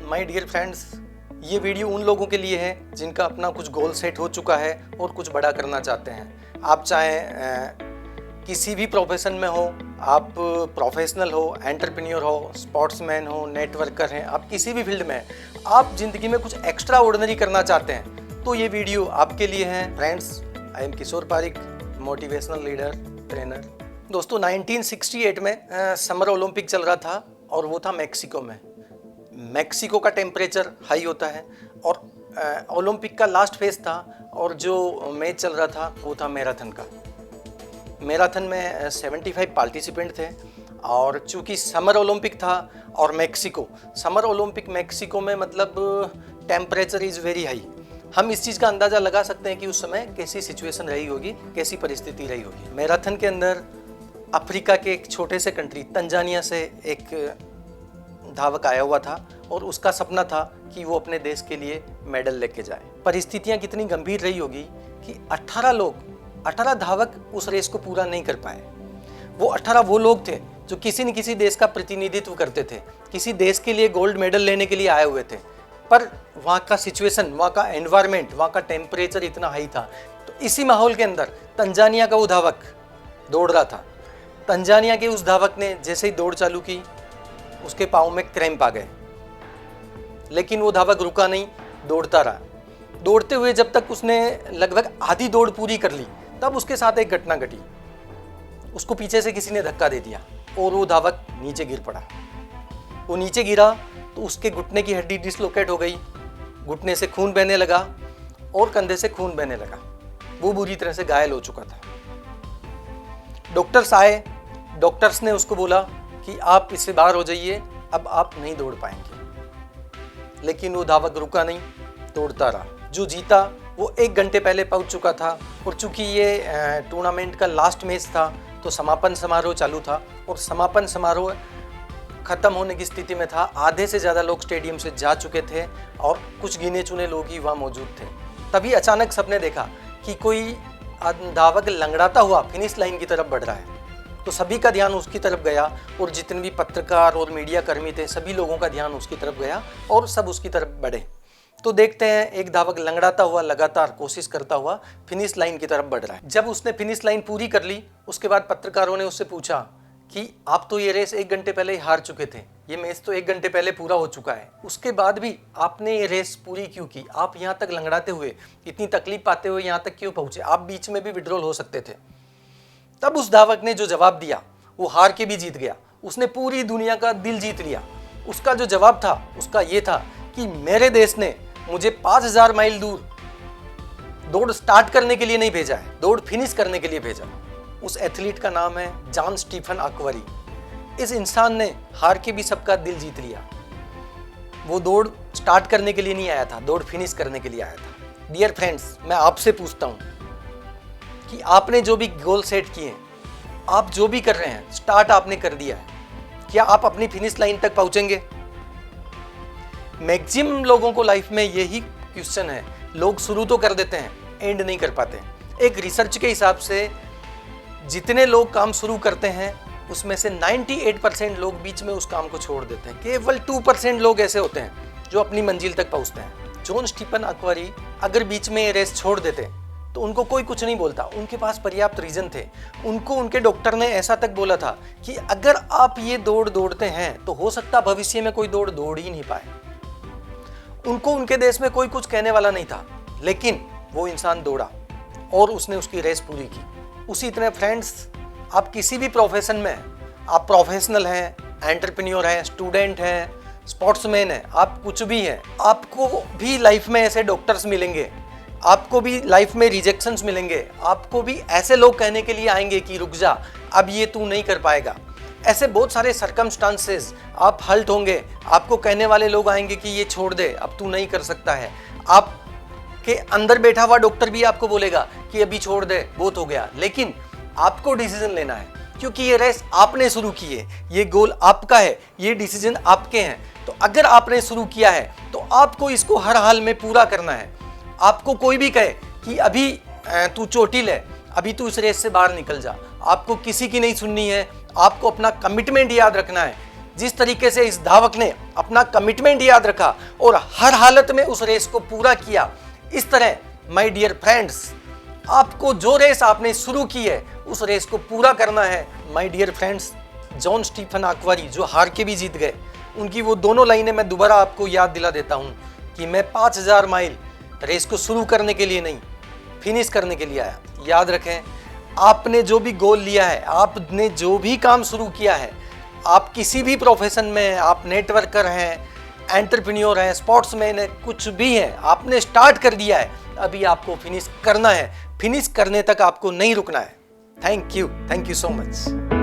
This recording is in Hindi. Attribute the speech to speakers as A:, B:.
A: माय डियर फ्रेंड्स, ये वीडियो उन लोगों के लिए है जिनका अपना कुछ गोल सेट हो चुका है और कुछ बड़ा करना चाहते हैं। आप चाहे किसी भी प्रोफेशन में हो, आप प्रोफेशनल हो, एंटरप्रेन्योर हो, स्पोर्ट्समैन हो, नेटवर्कर हैं, आप किसी भी फील्ड में आप ज़िंदगी में कुछ एक्स्ट्रा ऑर्डिनरी करना चाहते हैं तो ये वीडियो आपके लिए है। Friends, I am Kishore Pareek, motivational leader, trainer. दोस्तों, 1968 में समर ओलंपिक चल रहा था और वो था मैक्सिको में। मैक्सिको का टेम्परेचर हाई होता है और ओलंपिक का लास्ट फेज था और जो मैच चल रहा था वो था मैराथन का। मैराथन में 75 पार्टिसिपेंट थे और चूंकि समर ओलंपिक था और समर ओलंपिक मैक्सिको में मतलब टेम्परेचर इज़ वेरी हाई। हम इस चीज़ का अंदाज़ा लगा सकते हैं कि उस समय कैसी सिचुएशन रही होगी, कैसी परिस्थिति रही होगी। मैराथन के अंदर अफ्रीका के एक छोटे से कंट्री तंजानिया से एक धावक आया हुआ था और उसका सपना था कि वो अपने देश के लिए मेडल लेके जाए। परिस्थितियां कितनी गंभीर रही होगी कि 18 धावक उस रेस को पूरा नहीं कर पाए। वो 18 वो लोग थे जो किसी न किसी देश का प्रतिनिधित्व करते थे, किसी देश के लिए गोल्ड मेडल लेने के लिए आए हुए थे, पर वहाँ का सिचुएशन, वहाँ का एनवायरनमेंट, वहाँ का टेम्परेचर इतना हाई था। तो इसी माहौल के अंदर तंजानिया का वो धावक दौड़ रहा था। तंजानिया के उस धावक ने जैसे ही दौड़ चालू की, उसके पाँव में क्रैम्प आ गए, लेकिन वो धावक रुका नहीं, दौड़ता रहा। दौड़ते हुए जब तक उसने लगभग आधी दौड़ पूरी कर ली, तब उसके साथ एक घटना घटी। उसको पीछे से किसी ने धक्का दे दिया और वो धावक नीचे गिर पड़ा। वो नीचे गिरा तो उसके घुटने की हड्डी डिसलोकेट हो गई, घुटने से खून बहने लगा और कंधे से खून बहने लगा। वो बुरी तरह से घायल हो चुका था। डॉक्टर्स आए, डॉक्टर्स ने उसको बोला कि आप इससे बाहर हो जाइए, अब आप नहीं दौड़ पाएंगे। लेकिन वो धावक रुका नहीं, दौड़ता रहा। जो जीता वो 1 घंटे पहले पहुंच चुका था और चूंकि ये टूर्नामेंट का लास्ट मैच था तो समापन समारोह चालू था और समापन समारोह खत्म होने की स्थिति में था। आधे से ज़्यादा लोग स्टेडियम से जा चुके थे और कुछ गिने चुने लोग ही वहाँ मौजूद थे। तभी अचानक सबने देखा कि कोई धावक लंगड़ाता हुआ फिनिश लाइन की तरफ बढ़ रहा है। तो सभी का ध्यान उसकी तरफ गया और जितने भी पत्रकार और मीडिया कर्मी थे, सभी लोगों का ध्यान उसकी तरफ गया और सब उसकी तरफ बढ़े। तो देखते हैं एक धावक लंगड़ाता हुआ लगातार कोशिश करता हुआ फिनिश लाइन की तरफ बढ़ रहा है। जब उसने फिनिश लाइन पूरी कर ली, उसके बाद पत्रकारों ने उससे पूछा कि आप तो ये रेस 1 घंटे पहले ही हार चुके थे, ये मैच तो 1 घंटे पहले पूरा हो चुका है, उसके बाद भी आपने ये रेस पूरी क्यों की? आप यहाँ तक लंगड़ाते हुए, इतनी तकलीफ पाते हुए यहाँ तक क्यों पहुँचे? आप बीच में भी विड्रॉल हो सकते थे। तब उस धावक ने जो जवाब दिया वो हार के भी जीत गया। उसने पूरी दुनिया का दिल जीत लिया। उसका जो जवाब था उसका ये था कि मेरे देश ने मुझे 5000 माइल दूर दौड़ स्टार्ट करने के लिए नहीं भेजा है, दौड़ फिनिश करने के लिए भेजा। उस एथलीट का नाम है जॉन स्टीफन अकबरी। इस इंसान ने हार के भी सबका दिल जीत लिया। वो दौड़ स्टार्ट करने के लिए नहीं आया था, दौड़ फिनिश करने के लिए आया था। डियर फ्रेंड्स, मैं आपसे पूछता हूँ कि आपने जो भी गोल सेट किए, आप जो भी कर रहे हैं, स्टार्ट आपने कर दिया है, क्या आप अपनी फिनिश लाइन तक पहुंचेंगे? मैक्सिमम लोगों को लाइफ में यही क्वेश्चन है। लोग शुरू तो कर देते हैं, एंड नहीं कर पाते। एक रिसर्च के हिसाब से जितने लोग काम शुरू करते हैं उसमें से 98% लोग बीच में उस काम को छोड़ देते हैं। केवल 2% लोग ऐसे होते हैं जो अपनी मंजिल तक पहुंचते हैं। जॉन स्टीफन अकबरी अगर बीच में ये रेस छोड़ देते तो उनको कोई कुछ नहीं बोलता। उनके पास पर्याप्त रीजन थे। उनको उनके डॉक्टर ने ऐसा तक बोला था कि अगर आप ये दौड़ दौड़ते हैं तो हो सकता भविष्य में कोई दौड़ दौड़ ही नहीं पाए। उनको उनके देश में कोई कुछ कहने वाला नहीं था, लेकिन वो इंसान दौड़ा और उसने उसकी रेस पूरी की। उसी तरह फ्रेंड्स, आप किसी भी प्रोफेशन में, आप प्रोफेशनल हैं, एंटरप्रेन्योर हैं, स्टूडेंट हैं, स्पोर्ट्समैन हैं, आप कुछ भी हैं, आपको भी लाइफ में ऐसे डॉक्टर्स मिलेंगे, आपको भी लाइफ में रिजेक्शंस मिलेंगे, आपको भी ऐसे लोग कहने के लिए आएंगे कि रुक जा, अब ये तू नहीं कर पाएगा। ऐसे बहुत सारे सर्कमस्टांसेस, आप हल्ट होंगे, आपको कहने वाले लोग आएंगे कि ये छोड़ दे, अब तू नहीं कर सकता है। आपके अंदर बैठा हुआ डॉक्टर भी आपको बोलेगा कि अभी छोड़ दे, बहुत हो गया। लेकिन आपको डिसीजन लेना है, क्योंकि ये रेस आपने शुरू की है, ये गोल आपका है, ये डिसीजन आपके हैं। तो अगर आपने शुरू किया है तो आपको इसको हर हाल में पूरा करना है। आपको कोई भी कहे कि अभी तू चोटिल है, अभी तू इस रेस से बाहर निकल जा, आपको किसी की नहीं सुननी है। आपको अपना कमिटमेंट याद रखना है। जिस तरीके से इस धावक ने अपना कमिटमेंट याद रखा और हर हालत में उस रेस को पूरा किया, इस तरह माय डियर फ्रेंड्स, आपको जो रेस आपने शुरू की है उस रेस को पूरा करना है। My dear friends, John Stephen आक्वारी जो हार के भी जीत गए, उनकी वो दोनों लाइनें मैं दोबारा आपको याद दिला देता हूँ कि मैं 5000 माइल रेस को शुरू करने के लिए नहीं, फिनिश करने के लिए आया। याद रखें, आपने जो भी गोल लिया है, आपने जो भी काम शुरू किया है, आप किसी भी प्रोफेशन में हैं, आप नेटवर्कर हैं, एंटरप्रेन्योर हैं, स्पोर्ट्समैन हैं, कुछ भी हैं, आपने स्टार्ट कर दिया है, अभी आपको फिनिश करना है। फिनिश करने तक आपको नहीं रुकना है। Thank you so much.